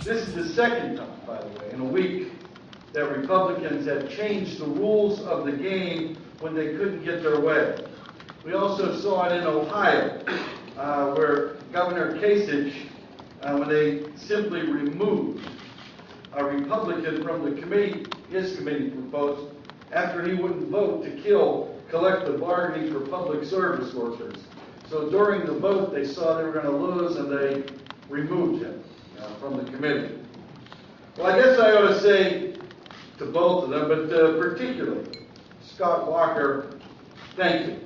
This is the second time, by the way, in a week that Republicans have changed the rules of the game when they couldn't get their way. We also saw it in Ohio, where Governor Kasich, when they simply removed a Republican from the committee, his committee proposed, after he wouldn't vote to kill collective bargaining for public service workers. So during the vote, they saw they were going to lose, and they removed him from the committee. Well, I guess I ought to say to both of them, but particularly Scott Walker, thank you.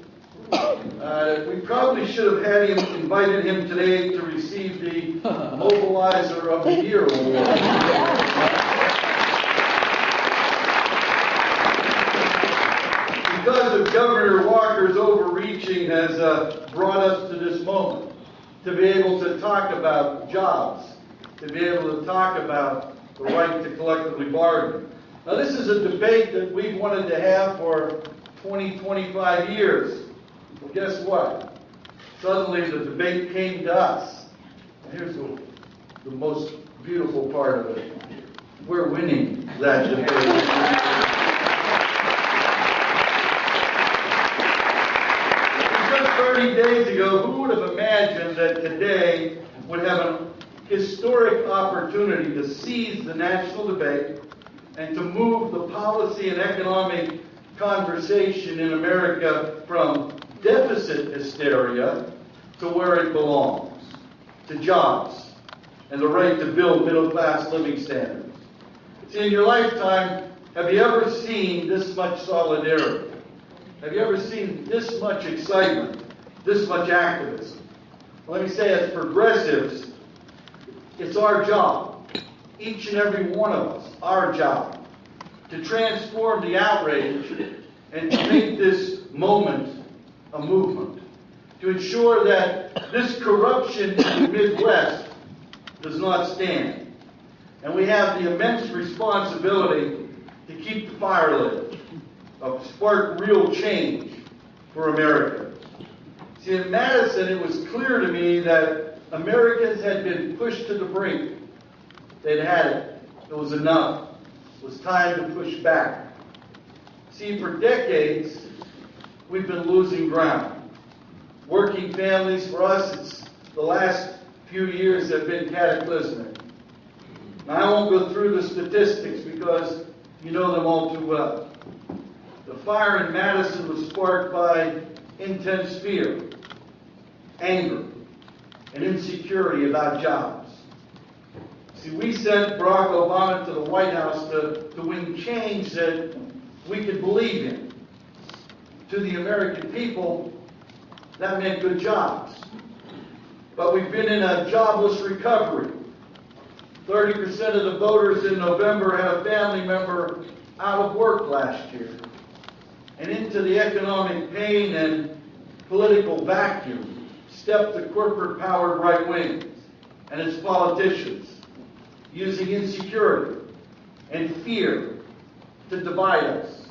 We probably should have invited him today to receive the Mobilizer of the Year award. Because of Governor Walker's overreaching has brought us to this moment, to be able to talk about jobs, to be able to talk about the right to collectively bargain. Now, this is a debate that we've wanted to have for 20, 25 years. Well, guess what? Suddenly the debate came to us. And here's the most beautiful part of it. We're winning that debate. Just 30 days ago, who would have imagined that today would have a historic opportunity to seize the national debate and to move the policy and economic conversation in America from deficit hysteria to where it belongs, to jobs and the right to build middle-class living standards. See, in your lifetime, have you ever seen this much solidarity? Have you ever seen this much excitement, this much activism? Let me say, as progressives, it's our job, each and every one of us, our job, to transform the outrage and to make this moment a movement, to ensure that this corruption in the Midwest does not stand. And we have the immense responsibility to keep the fire lit, to spark real change for America. See, in Madison, it was clear to me that Americans had been pushed to the brink. They'd had it. It was enough. It was time to push back. See, for decades, we've been losing ground. Working families, for us, it's the last few years have been cataclysmic. Now, I won't go through the statistics because you know them all too well. The fire in Madison was sparked by intense fear, anger, and insecurity about jobs. See, we sent Barack Obama to the White House to win change that we could believe in. To the American people, that meant good jobs. But we've been in a jobless recovery. 30% of the voters in November had a family member out of work last year. And into the economic pain and political vacuum stepped the corporate-powered right wing and its politicians, using insecurity and fear to divide us,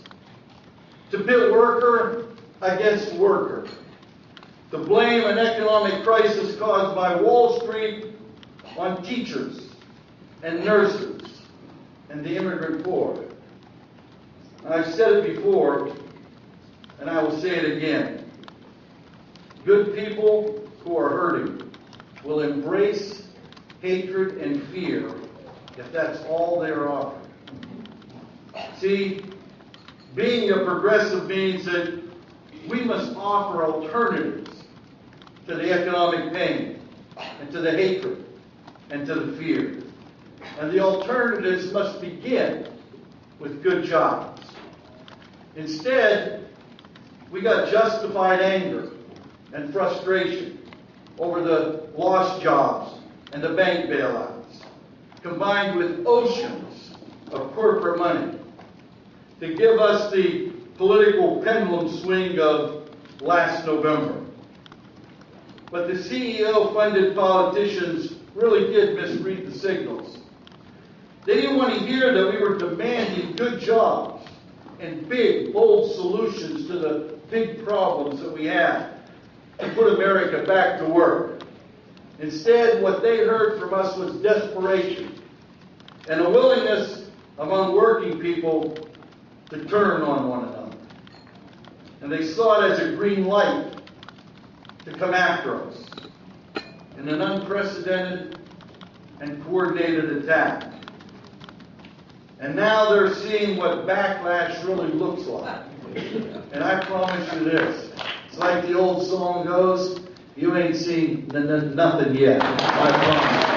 to pit worker against worker, to blame an economic crisis caused by Wall Street on teachers and nurses and the immigrant poor. I've said it before, and I will say it again. Good people who are hurting will embrace hatred and fear if that's all they're offered. See, being a progressive means that we must offer alternatives to the economic pain and to the hatred and to the fear. And the alternatives must begin with good jobs. Instead, we got justified anger and frustration over the lost jobs and the bank bailouts, combined with oceans of corporate money to give us the political pendulum swing of last November. But the CEO-funded politicians really did misread the signals. They didn't want to hear that we were demanding good jobs and big, bold solutions to the big problems that we have to put America back to work. Instead, what they heard from us was desperation and a willingness among working people to turn on one another. And they saw it as a green light to come after us in an unprecedented and coordinated attack. And now they're seeing what backlash really looks like. And I promise you this, it's like the old song goes, you ain't seen nothing yet. I promise.